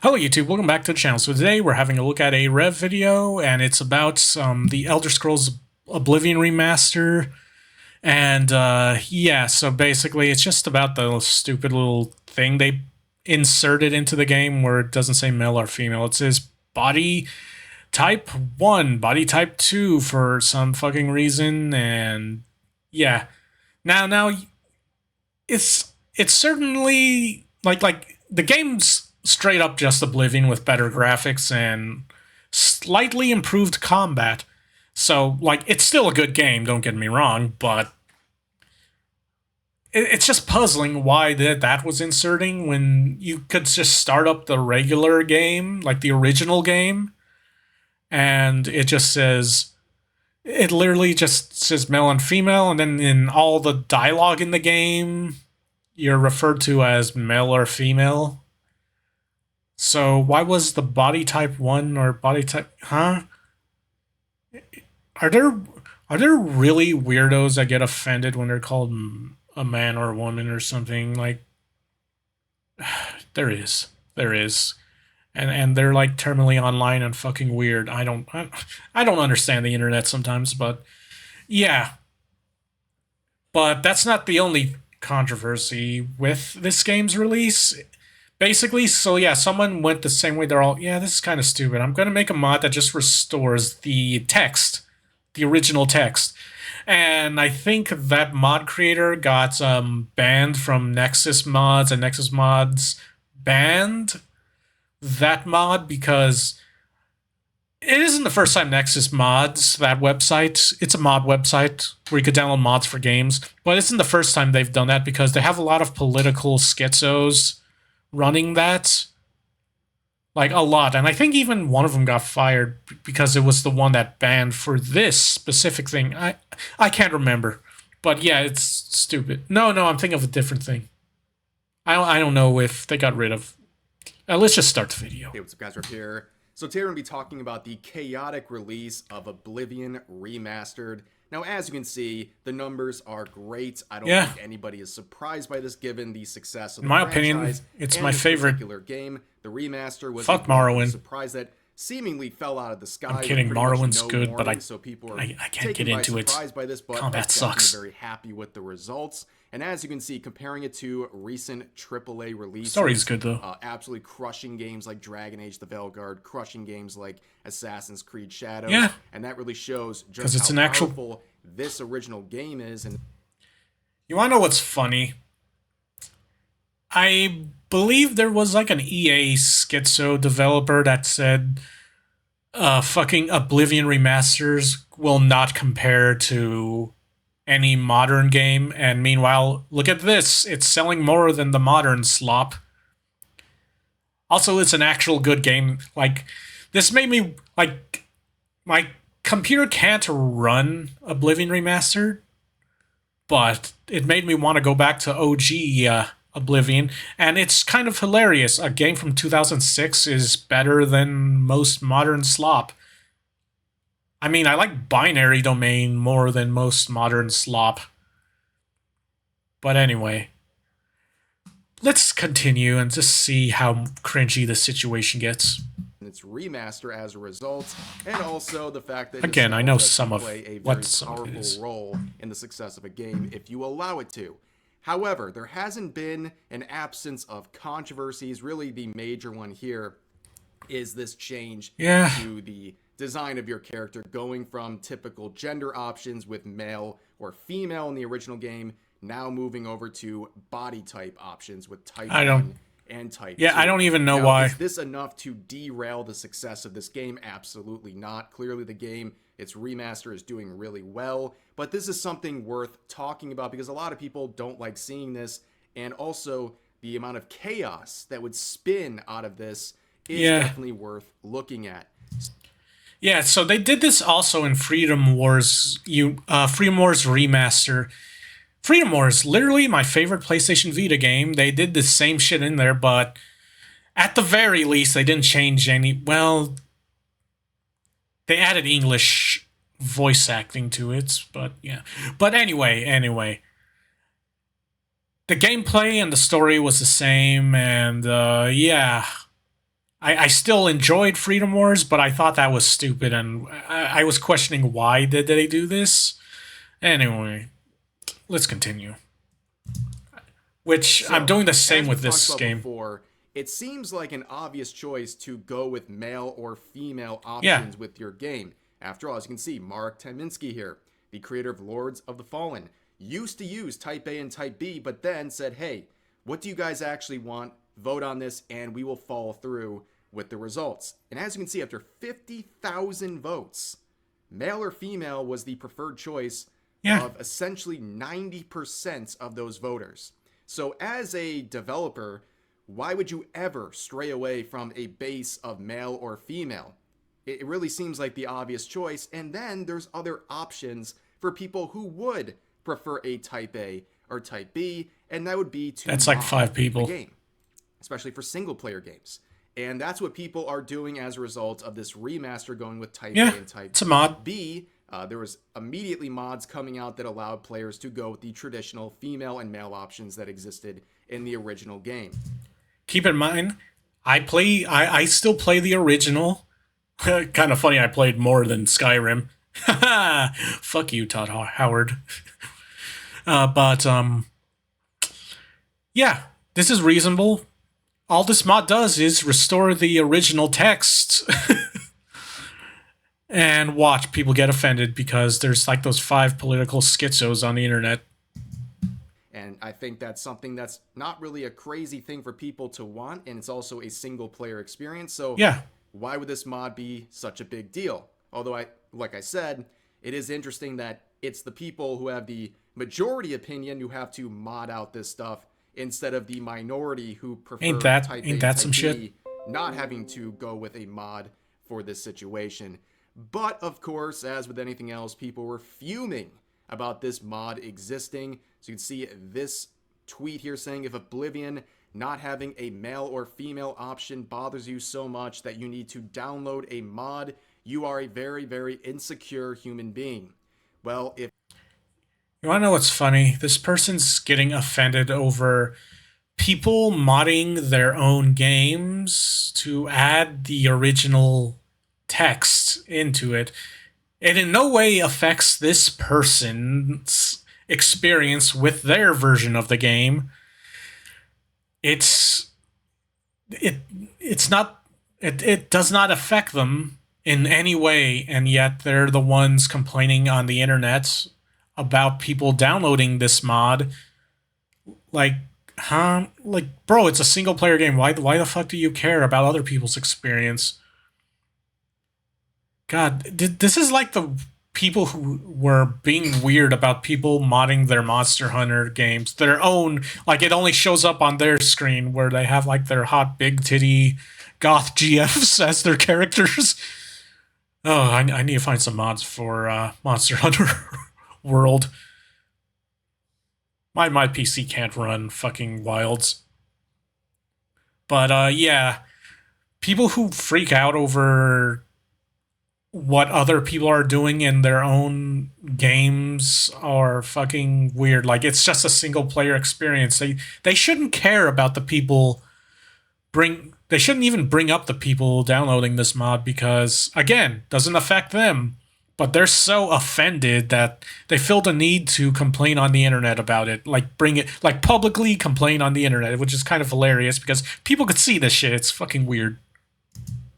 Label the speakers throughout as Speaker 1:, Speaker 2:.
Speaker 1: Hello YouTube, welcome back to the channel. So today we're having a look at a Rev video, and it's about the Elder Scrolls Oblivion remaster. And yeah, so basically it's just about the stupid little thing they inserted into the game where it doesn't say male or female. It says body type 1, body type 2 for some fucking reason, and yeah. Now it's certainly like the game's straight up just Oblivion with better graphics and slightly improved combat. So, like, it's still a good game, don't get me wrong, but it's just puzzling why that was inserting when you could just start up the regular game, like the original game, and it just says, it literally just says male and female, and then in all the dialogue in the game, you're referred to as male or female. So why was the body type 1 or body type... Huh? Are there really weirdos that get offended when they're called a man or a woman or something? Like, there is. And they're like terminally online and fucking weird. I don't understand the internet sometimes, but yeah. But that's not the only controversy with this game's release. Basically, so yeah, someone went the same way. They're all, yeah, this is kind of stupid. I'm going to make a mod that just restores the text, the original text. And I think that mod creator got banned from Nexus Mods, and Nexus Mods banned that mod because it isn't the first time Nexus Mods, that website, it's a mod website where you could download mods for games, but it isn't the first time they've done that because they have a lot of political schizos running that, like, a lot. And I think even one of them got fired because it was the one that banned for this specific thing. I can't remember, but yeah, it's stupid. No, I'm thinking of a different thing. I don't know if they got rid of... let's just start the video.
Speaker 2: Hey, what's up, guys? Rev here. So today we're going to be talking about the chaotic release of Oblivion Remastered. Now, as you can see, the numbers are great. I don't think anybody is surprised by this, given the success of the
Speaker 1: franchise. In my opinion, it's my favorite
Speaker 2: particular game. The remaster was
Speaker 1: Morrowind.
Speaker 2: A surprise that seemingly fell out of the sky.
Speaker 1: I'm kidding. Morrowind's good, but I can't get into it.
Speaker 2: By this, but
Speaker 1: combat sucks.
Speaker 2: I'm very happy with the results. And as you can see, comparing it to recent AAA releases,
Speaker 1: story's good though.
Speaker 2: Absolutely crushing games like Dragon Age: The Veilguard, crushing games like Assassin's Creed Shadows.
Speaker 1: Yeah,
Speaker 2: and that really shows just how powerful this original game is. And
Speaker 1: you want to know what's funny? I believe there was like an EA schizo developer that said fucking Oblivion remasters will not compare to any modern game, and meanwhile, look at this. It's selling more than the modern slop. Also, it's an actual good game. Like, this made me, like, my computer can't run Oblivion Remastered, but it made me want to go back to OG Oblivion, and it's kind of hilarious. A game from 2006 is better than most modern slop. I mean, I like Binary Domain more than most modern slop. But anyway, let's continue and just see how cringy the situation gets.
Speaker 2: Its remaster as a result, and also the fact that
Speaker 1: again, I know some of
Speaker 2: play a very
Speaker 1: what some
Speaker 2: powerful
Speaker 1: of it is.
Speaker 2: role in the success of a game if you allow it to. However, there hasn't been an absence of controversies. Really, the major one here is this change to the design of your character, going from typical gender options with male or female in the original game, now moving over to body type options with type 1 and type 2.
Speaker 1: I don't even know
Speaker 2: now,
Speaker 1: why.
Speaker 2: Is this enough to derail the success of this game? Absolutely not. Clearly the game, its remaster, is doing really well, but this is something worth talking about because a lot of people don't like seeing this, and also the amount of chaos that would spin out of this is definitely worth looking at.
Speaker 1: Yeah, so they did this also in Freedom Wars. Freedom Wars Remaster. Freedom Wars, literally my favorite PlayStation Vita game. They did the same shit in there, but at the very least, they didn't change any. Well, they added English voice acting to it, but yeah. But anyway, the gameplay and the story was the same, and yeah. I still enjoyed Freedom Wars, but I thought that was stupid, and I was questioning why did they do this. Anyway, let's continue. Which I'm
Speaker 2: So,
Speaker 1: doing the
Speaker 2: as
Speaker 1: same
Speaker 2: we've
Speaker 1: with
Speaker 2: talked
Speaker 1: this
Speaker 2: about
Speaker 1: game.
Speaker 2: before, it seems like an obvious choice to go with male or female
Speaker 1: Yeah,
Speaker 2: options with your game. After all, as you can see, Mark Taminsky here, the creator of Lords of the Fallen, used to use Type A and Type B, but then said, hey, what do you guys actually want? Vote on this, and we will follow through with the results. And as you can see, after 50,000 votes, male or female was the preferred choice
Speaker 1: yeah.
Speaker 2: of essentially 90% of those voters. So, as a developer, why would you ever stray away from a base of male or female? It really seems like the obvious choice. And then there's other options for people who would prefer a Type A or Type B, and that would be to
Speaker 1: That's like
Speaker 2: mod
Speaker 1: 5 people.
Speaker 2: the game, especially for single player games. And that's what people are doing as a result of this remaster going with Type
Speaker 1: Yeah,
Speaker 2: A and Type
Speaker 1: it's a mod.
Speaker 2: B. There was immediately mods coming out that allowed players to go with the traditional female and male options that existed in the original game.
Speaker 1: Keep in mind, I still play the original. Kind of funny, I played more than Skyrim. Fuck you, Todd Howard. But yeah, this is reasonable. All this mod does is restore the original text. And watch people get offended because there's like those 5 political schizos on the internet.
Speaker 2: And I think that's something that's not really a crazy thing for people to want, and it's also a single player experience. So
Speaker 1: Yeah,
Speaker 2: why would this mod be such a big deal? Although like I said, it is interesting that it's the people who have the majority opinion who have to mod out this stuff instead of the minority who prefer
Speaker 1: ain't that
Speaker 2: Type
Speaker 1: ain't
Speaker 2: A,
Speaker 1: that
Speaker 2: Type
Speaker 1: some
Speaker 2: B,
Speaker 1: shit?
Speaker 2: not having to go with a mod for this situation. But of course, as with anything else, people were fuming about this mod existing. So you can see this tweet here saying, if Oblivion not having a male or female option bothers you so much that you need to download a mod, you are a very, very insecure human being. Well, if
Speaker 1: You want to know what's funny? This person's getting offended over people modding their own games to add the original text into it. It in no way affects this person's experience with their version of the game. It's it it's not it does not affect them in any way, and yet they're the ones complaining on the internet about people downloading this mod. Like, huh? Like, bro, it's a single player game. Why the fuck do you care about other people's experience? God, this is like the people who were being weird about people modding their Monster Hunter games, their own. Like, it only shows up on their screen where they have like their hot big titty goth GFs as their characters. Oh, I need to find some mods for Monster Hunter World. My PC can't run fucking Wilds. But yeah, people who freak out over what other people are doing in their own games are fucking weird. Like, it's just a single player experience. They shouldn't care about the people they shouldn't even bring up the people downloading this mod because, again, doesn't affect them. But they're so offended that they feel the need to complain on the internet about it. Like, bring it, like, publicly complain on the internet, which is kind of hilarious because people could see this shit. It's fucking weird.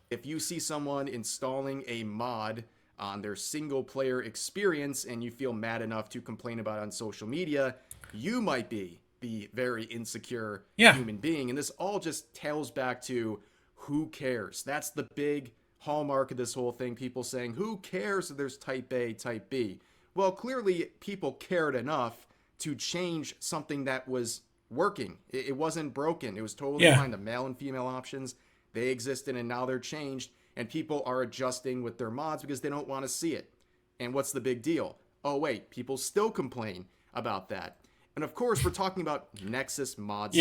Speaker 2: If you see someone installing a mod on their single player experience and you feel mad enough to complain about it on social media, you might be the very insecure human being. And this all just tails back to who cares? That's the big hallmark of this whole thing. People saying, who cares if there's Type A, Type B? Well, clearly people cared enough to change something that was working. It wasn't broken. It was totally fine. The male and female options, they existed and now they're changed. And people are adjusting with their mods because they don't want to see it. And what's the big deal? Oh, wait, people still complain about that. And of course, we're talking about Nexus Mods,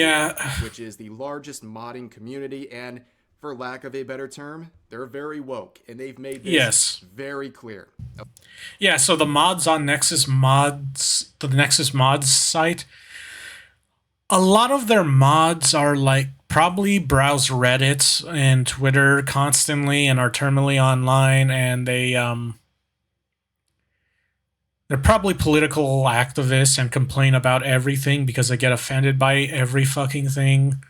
Speaker 2: which is the largest modding community. And for lack of a better term, they're very woke. And they've made this very clear.
Speaker 1: Yeah, so the mods on Nexus Mods, the Nexus Mods site, a lot of their mods are like probably browse Reddit and Twitter constantly and are terminally online, and they're probably political activists and complain about everything because they get offended by every fucking thing.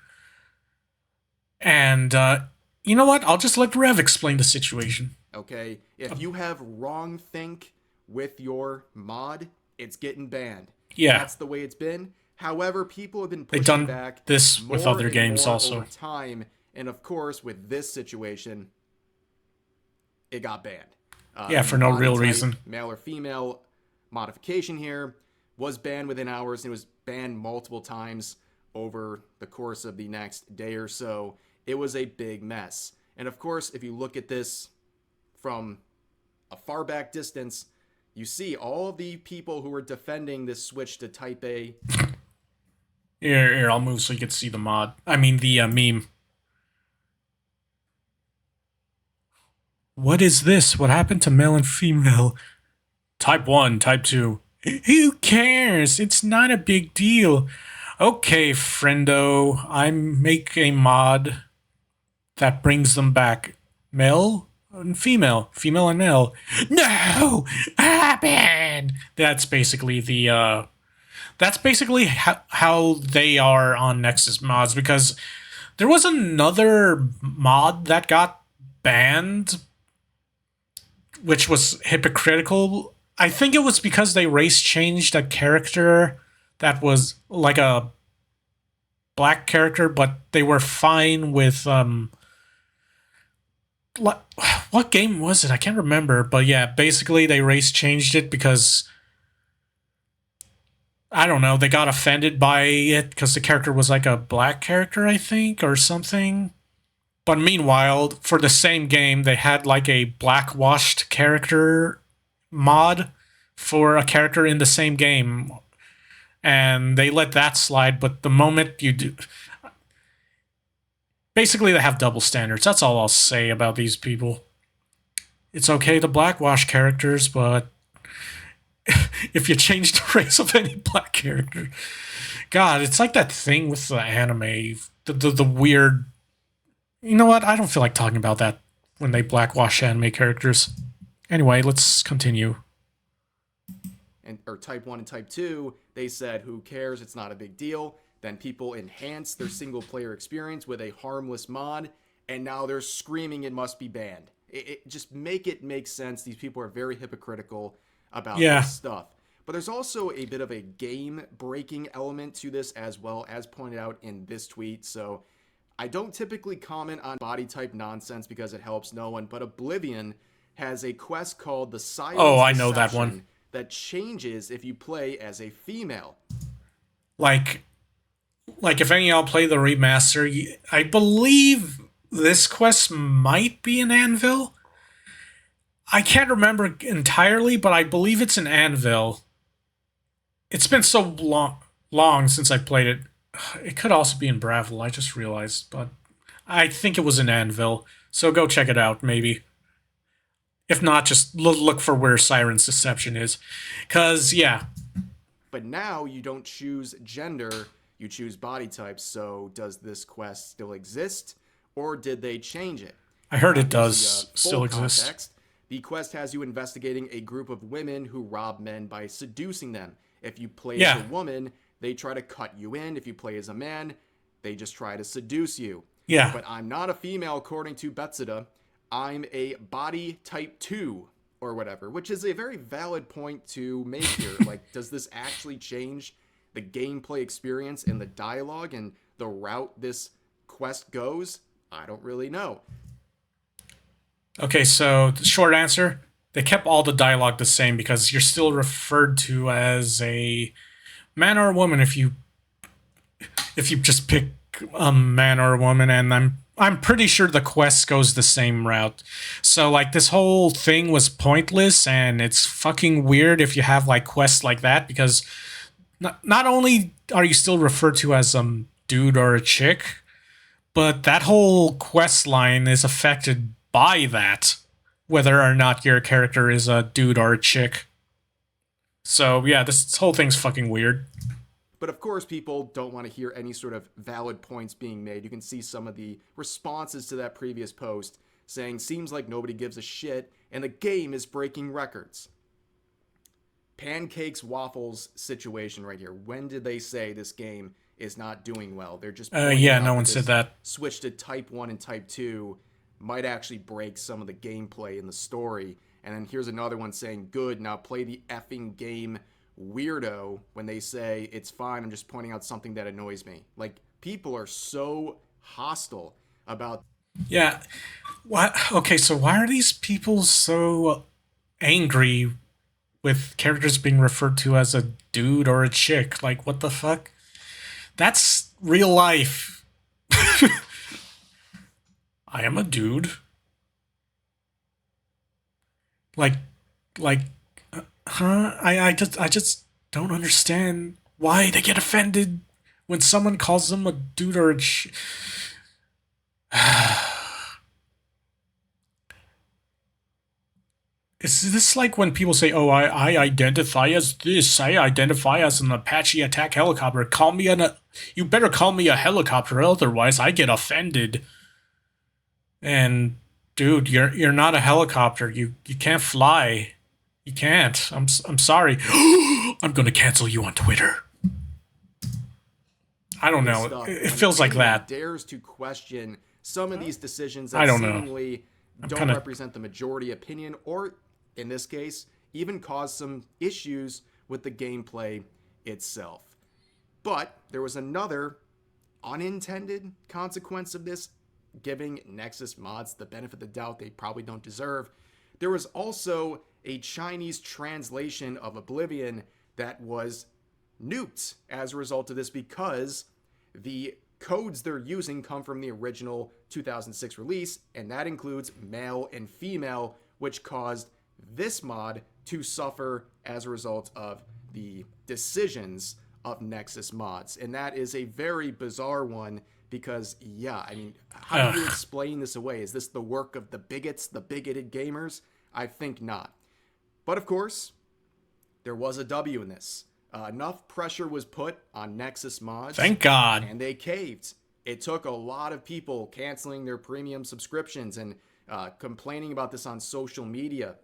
Speaker 1: And you know what? I'll just let Rev explain the situation.
Speaker 2: Okay, if you have wrong think with your mod, it's getting banned.
Speaker 1: Yeah.
Speaker 2: That's the way it's been. However, people have been
Speaker 1: They've
Speaker 2: pushing
Speaker 1: done
Speaker 2: back
Speaker 1: this with other games also
Speaker 2: over time, and of course, with this situation, it got banned.
Speaker 1: Yeah, for no real reason.
Speaker 2: Male or female modification here was banned within hours, and it was banned multiple times over the course of the next day or so. It was a big mess. And of course, if you look at this from a far back distance, you see all of the people who were defending this switch to Type A.
Speaker 1: Here, I'll move so you can see the mod. I mean, the meme. What is this? What happened to male and female? Type 1, Type 2. Who cares? It's not a big deal. Okay, friendo, I make a mod that brings them back. Male and female. Female and male. No! Happen! That's basically the, that's basically how they are on Nexus mods, because there was another mod that got banned, which was hypocritical. I think it was because they race changed a character that was like a black character, but they were fine with what game was it? I can't remember, but yeah, basically they race changed it because I don't know, they got offended by it because the character was like a black character, I think, or something. But meanwhile, for the same game, they had like a blackwashed character mod for a character in the same game, and they let that slide. But the moment you do, basically they have double standards. That's all I'll say about these people. It's okay to blackwash characters, but if you change the race of any black character, God, it's like that thing with the anime, the weird. You know what? I don't feel like talking about that when they blackwash anime characters. Anyway, let's continue.
Speaker 2: Or Type 1 and Type 2, they said, who cares? It's not a big deal. Then people enhanced their single-player experience with a harmless mod, and now they're screaming it must be banned. It just make it make sense. These people are very hypocritical about this stuff. But there's also a bit of a game-breaking element to this as well, as pointed out in this tweet. So I don't typically comment on body type nonsense because it helps no one, but Oblivion has a quest called the Silence
Speaker 1: I know that one.
Speaker 2: That changes if you play as a female.
Speaker 1: Like if any of y'all play the remaster, I believe this quest might be an anvil. I can't remember entirely, but I believe it's an anvil. It's been so long since I played it. It could also be in Bravil, I just realized, but I think it was an anvil. So go check it out, maybe. If not, just look for where Siren's Deception is. Because, yeah.
Speaker 2: But now you don't choose gender, you choose body type. So does this quest still exist, or did they change it?
Speaker 1: I heard it does still exist.
Speaker 2: Context, the quest has you investigating a group of women who rob men by seducing them. If you play as a woman, they try to cut you in. If you play as a man, they just try to seduce you.
Speaker 1: Yeah.
Speaker 2: But I'm not a female, according to Betsida. I'm a body type 2 or whatever, which is a very valid point to make here. Like, does this actually change the gameplay experience and the dialogue and the route this quest goes? I don't really know.
Speaker 1: Okay, so the short answer, they kept all the dialogue the same because you're still referred to as a man or a woman if you just pick a man or a woman, and I'm pretty sure the quest goes the same route. So like this whole thing was pointless, and it's fucking weird if you have like quests like that, because not only are you still referred to as a dude or a chick, but that whole quest line is affected by that, whether or not your character is a dude or a chick. So yeah, this whole thing's fucking weird.
Speaker 2: But of course, people don't want to hear any sort of valid points being made. You can see some of the responses to that previous post saying, seems like nobody gives a shit, and the game is breaking records. Pancakes waffles situation right here. When did they say this game is not doing well? They're just pointing out
Speaker 1: no one said that.
Speaker 2: Switch to Type 1 and Type 2 might actually break some of the gameplay in the story. And then here's another one saying, good, now play the effing game, weirdo, when they say, it's fine, I'm just pointing out something that annoys me. Like, people are so hostile about...
Speaker 1: Yeah. What? Okay, so why are these people so angry with characters being referred to as a dude or a chick? Like, what the fuck? That's real life. I am a dude. Like, huh? I just don't understand why they get offended when someone calls them a dude or a chick. Is this like when people say, oh, I identify as this, I identify as an Apache attack helicopter, you better call me a helicopter, otherwise I get offended. And dude, you're not a helicopter, you can't fly. You can't. I'm sorry. I'm gonna cancel you on Twitter. I don't know. It feels like that.
Speaker 2: Dares to question some of these decisions that seemingly don't represent the majority opinion, or in this case, even cause some issues with the gameplay itself. But there was another unintended consequence of this, giving Nexus mods the benefit of the doubt they probably don't deserve. There was also a Chinese translation of Oblivion that was nuked as a result of this, because the codes they're using come from the original 2006 release, and that includes male and female, which caused this mod to suffer as a result of the decisions of Nexus mods. And that is a very bizarre one, because, yeah, I mean, how do you explain this away? Is this the work of the bigots, the bigoted gamers? I think not. But of course, there was a W in this. Enough pressure was put on Nexus mods.
Speaker 1: Thank God.
Speaker 2: And they caved. It took a lot of people canceling their premium subscriptions and complaining about this on social media.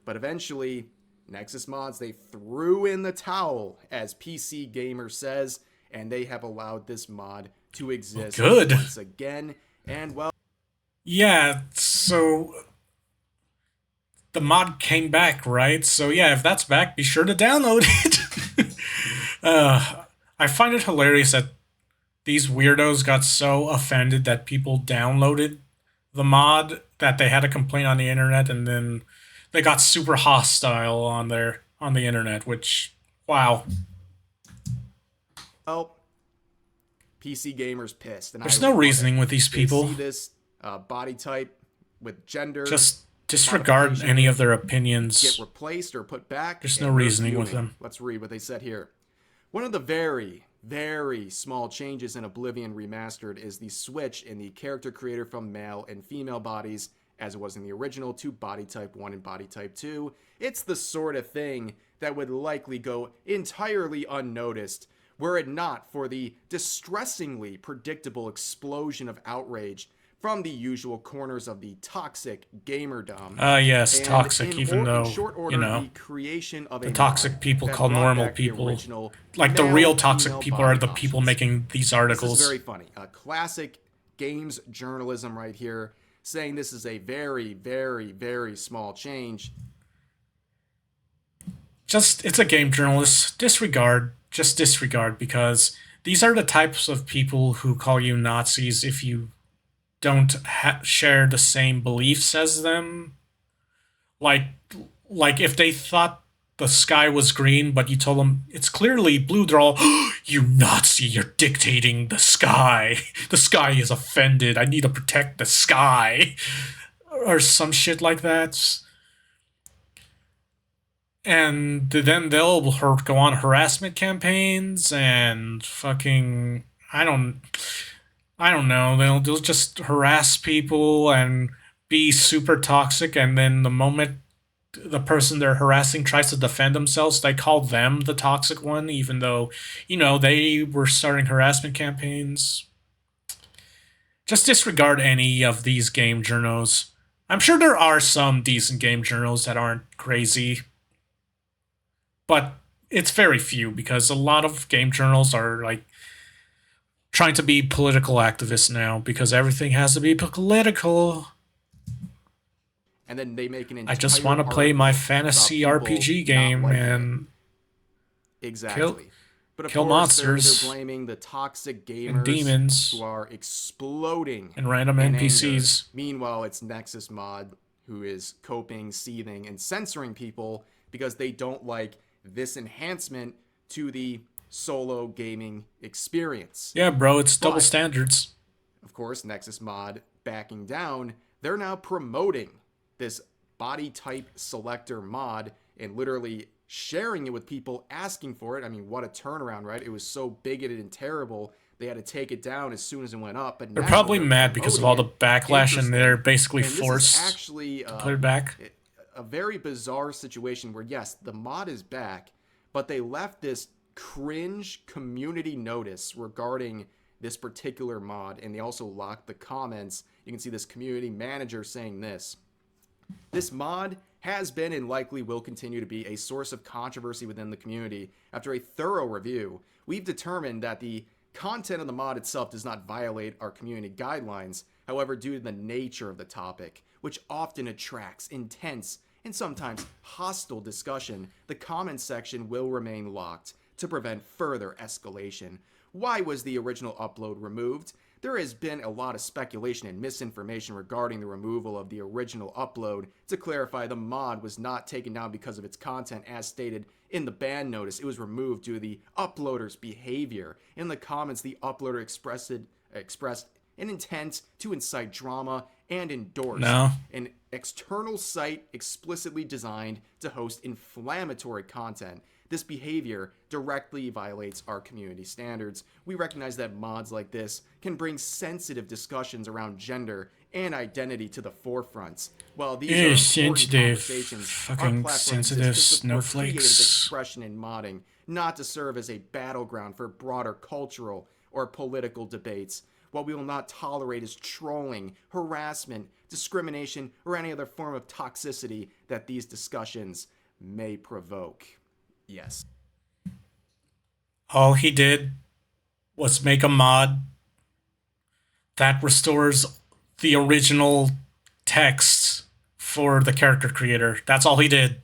Speaker 2: But eventually, Nexus mods, they threw in the towel, as PC Gamer says, and they have allowed this mod to exist once again. And, well...
Speaker 1: Yeah, so... the mod came back, right? So yeah, if that's back, be sure to download it. I find it hilarious that these weirdos got so offended that people downloaded the mod that they had a complaint on the internet, and then they got super hostile on the internet, which, wow.
Speaker 2: Well, PC Gamer's pissed. And
Speaker 1: there's no reasoning with these people.
Speaker 2: They see this body type with gender.
Speaker 1: Just disregard any of their opinions.
Speaker 2: Get replaced or put back.
Speaker 1: There's no reasoning with them.
Speaker 2: Let's read what they said here. One of the very, very small changes in Oblivion Remastered is the switch in the character creator from male and female bodies, as it was in the original, to body type 1 and body type 2. It's the sort of thing that would likely go entirely unnoticed were it not for the distressingly predictable explosion of outrage from the usual corners of the toxic gamerdom.
Speaker 1: Yes, and toxic, even though,
Speaker 2: you know, the creation of
Speaker 1: the toxic people call normal people. Like, the real toxic people are the people making these articles.
Speaker 2: This is very funny. Classic games journalism right here, saying this is a very, very, very small change.
Speaker 1: It's a game journalist. Just disregard, because these are the types of people who call you Nazis if you don't share the same beliefs as them. Like if they thought the sky was green, but you told them it's clearly blue, they're all, you Nazi, you're dictating the sky. The sky is offended. I need to protect the sky. Or some shit like that. And then they'll go on harassment campaigns and fucking, I don't know, they'll just harass people and be super toxic, and then the moment the person they're harassing tries to defend themselves, they call them the toxic one, even though, they were starting harassment campaigns. Just disregard any of these game journals. I'm sure there are some decent game journals that aren't crazy, but it's very few because a lot of game journals are like trying to be political activists now because everything has to be political.
Speaker 2: And then they make an entire
Speaker 1: I just want to play my fantasy RPG game and
Speaker 2: exactly. But of
Speaker 1: kill
Speaker 2: course, they're
Speaker 1: monsters
Speaker 2: blaming the toxic gamers
Speaker 1: and demons
Speaker 2: who are exploding
Speaker 1: and random
Speaker 2: in
Speaker 1: NPCs.
Speaker 2: Anger. Meanwhile, it's Nexus Mod who is coping, seething, and censoring people because they don't like this enhancement to the solo gaming experience.
Speaker 1: Yeah, bro, it's double standards.
Speaker 2: Of course, Nexus Mod backing down, they're now promoting this body type selector mod and literally sharing it with people asking for it. I mean, what a turnaround, right? It was so bigoted and terrible, they had to take it down as soon as it went up. But
Speaker 1: they're probably mad because of all the backlash, and they're basically forced
Speaker 2: actually,
Speaker 1: to put it back.
Speaker 2: A very bizarre situation where, yes, the mod is back, but they left this cringe community notice regarding this particular mod, and they also locked the comments. You can see this community manager saying this. This mod has been and likely will continue to be a source of controversy within the community. After a thorough review, we've determined that the content of the mod itself does not violate our community guidelines. However, due to the nature of the topic, which often attracts intense and sometimes hostile discussion, the comments section will remain locked to prevent further escalation. Why was the original upload removed? There has been a lot of speculation and misinformation regarding the removal of the original upload. To clarify, the mod was not taken down because of its content as stated in the ban notice. It was removed due to the uploader's behavior. In the comments, the uploader expressed an intent to incite drama and endorse an external site explicitly designed to host inflammatory content. This behavior directly violates our community standards. We recognize that mods like this can bring sensitive discussions around gender and identity to the forefront. While these are important conversations,
Speaker 1: fucking
Speaker 2: our
Speaker 1: sensitive snowflakes.
Speaker 2: Creative expression in modding, not to serve as a battleground for broader cultural or political debates. What we will not tolerate is trolling, harassment, discrimination, or any other form of toxicity that these discussions may provoke. Yes.
Speaker 1: All he did was make a mod that restores the original text for the character creator. That's all he did.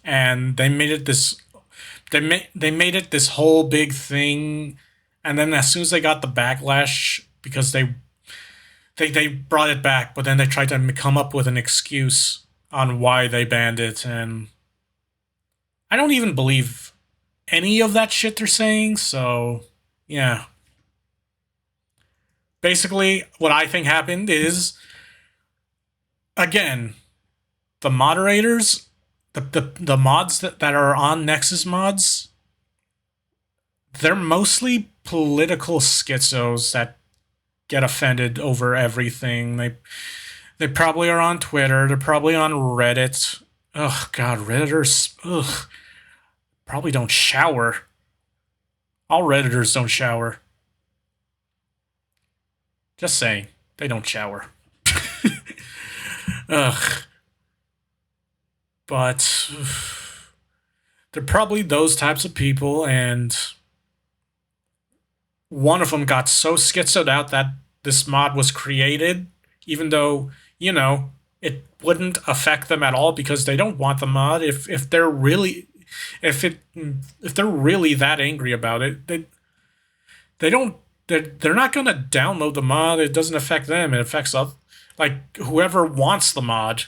Speaker 1: And they made it this they made it this whole big thing, and then as soon as they got the backlash because they brought it back, but then they tried to come up with an excuse on why they banned it, and I don't even believe any of that shit they're saying, so yeah. Basically, what I think happened is, again, the moderators, the mods that are on Nexus mods, they're mostly political schizos that get offended over everything. They probably are on Twitter. They're probably on Reddit. Oh God, Redditors. Ugh. Probably don't shower. All Redditors don't shower. Just saying, they don't shower. Ugh. But they're probably those types of people, and one of them got so schizoed out that this mod was created, even though, it wouldn't affect them at all because they don't want the mod. If they're really that angry about it, they're not gonna download the mod. It doesn't affect them. It affects whoever wants the mod.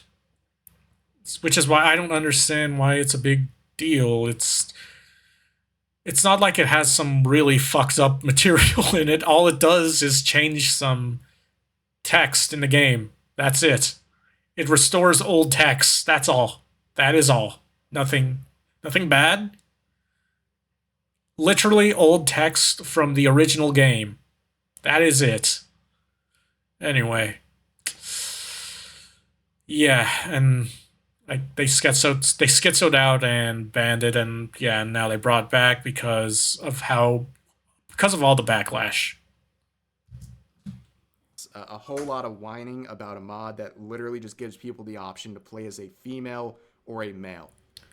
Speaker 1: Which is why I don't understand why it's a big deal. It's not like it has some really fucked up material in it. All it does is change some text in the game. That's it. It restores old text. That's all. That is all. Nothing bad. Literally old text from the original game. That is it. Anyway. Yeah, and Like they schizoed out and banned it, and yeah, now they brought it back because of all the backlash.
Speaker 2: A whole lot of whining about a mod that literally just gives people the option to play as a female or a male.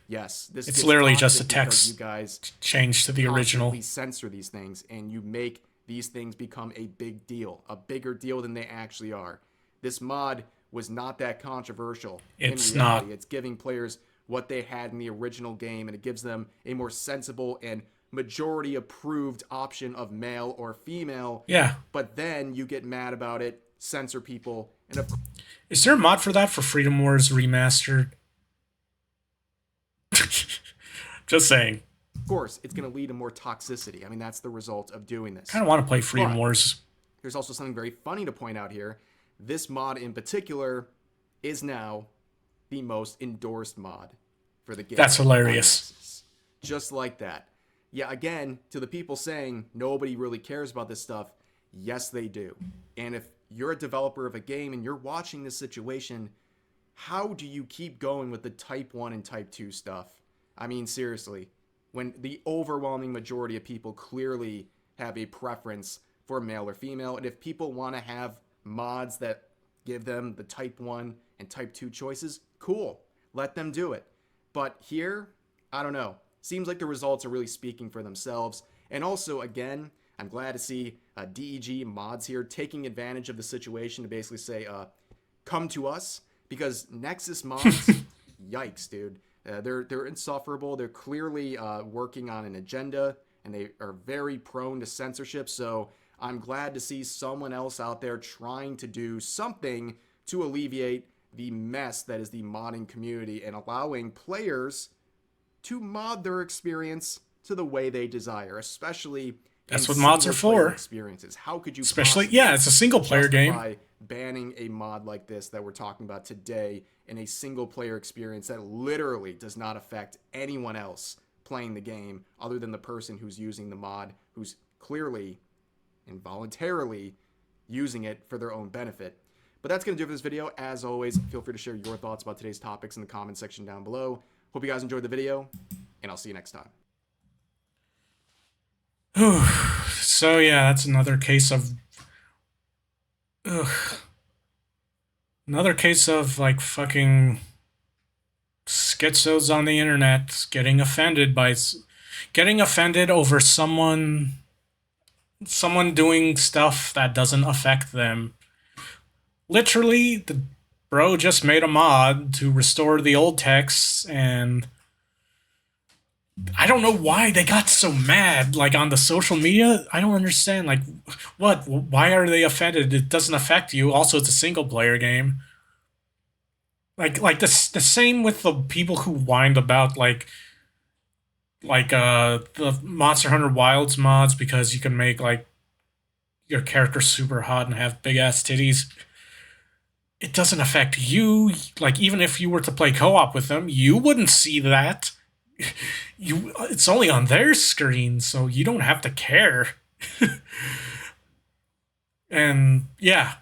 Speaker 2: Yes, this
Speaker 1: It's
Speaker 2: gets
Speaker 1: literally just a
Speaker 2: because you
Speaker 1: text
Speaker 2: guys
Speaker 1: change to the original.
Speaker 2: censor these things and you make these things become a big deal, a bigger deal than they actually are. This mod was not that controversial.
Speaker 1: It's
Speaker 2: in reality.
Speaker 1: not.
Speaker 2: It's giving players what they had in the original game, and it gives them a more sensible and majority approved option of male or female.
Speaker 1: Yeah.
Speaker 2: But then you get mad about it, censor people, and of course,
Speaker 1: is there a mod for that for Freedom Wars Remastered? Just saying.
Speaker 2: Of course, it's going to lead to more toxicity. I mean, that's the result of doing this.
Speaker 1: I kind of want to play Freedom Wars.
Speaker 2: There's also something very funny to point out here. This mod in particular is now the most endorsed mod for the game.
Speaker 1: That's hilarious.
Speaker 2: Just like that. Yeah, again, to the people saying nobody really cares about this stuff, yes, they do. And if you're a developer of a game and you're watching this situation, how do you keep going with the Type 1 and Type 2 stuff? I mean, seriously, when the overwhelming majority of people clearly have a preference for male or female, and if people want to have mods that give them the Type 1 and Type 2 choices, cool. Let them do it. But here, I don't know. Seems like the results are really speaking for themselves. And also, again, I'm glad to see DEG mods here taking advantage of the situation to basically say, come to us. Because Nexus mods, yikes, dude. They're insufferable. They're clearly working on an agenda, and they are very prone to censorship. So I'm glad to see someone else out there trying to do something to alleviate the mess that is the modding community and allowing players to mod their experience to the way they desire, especially
Speaker 1: that's what mods are for.
Speaker 2: Experiences. How could you
Speaker 1: it's a single player game.
Speaker 2: Banning a mod like this that we're talking about today in a single player experience that literally does not affect anyone else playing the game other than the person who's using the mod, who's clearly and voluntarily using it for their own benefit. But that's going to do it for this video. As always, feel free to share your thoughts about today's topics in the comment section down below. Hope you guys enjoyed the video, and I'll see you next time.
Speaker 1: So yeah, that's another case of another case of like fucking schizos on the internet getting offended over someone doing stuff that doesn't affect them. Literally, the bro just made a mod to restore the old texts, and I don't know why they got so mad, like, on the social media. I don't understand, like, what? Why are they offended? It doesn't affect you. Also, it's a single-player game. Like the same with the people who whined about, the Monster Hunter Wilds mods because you can make, like, your character super hot and have big-ass titties. It doesn't affect you. Like, even if you were to play co-op with them, you wouldn't see that. It's only on their screen, so you don't have to care. And yeah.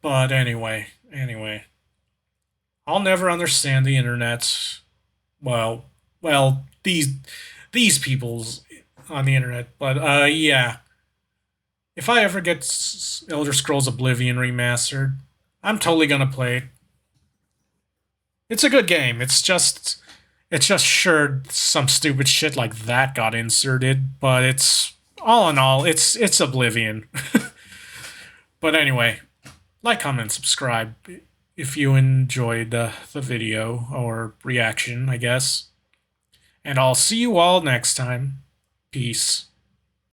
Speaker 1: But anyway, I'll never understand the internet. Well, these people's on the internet. But yeah. If I ever get Elder Scrolls Oblivion remastered, I'm totally gonna play it. It's a good game. It's just sure some stupid shit like that got inserted, but it's all in all, it's Oblivion. But anyway, like, comment, subscribe if you enjoyed the video or reaction, I guess. And I'll see you all next time. Peace.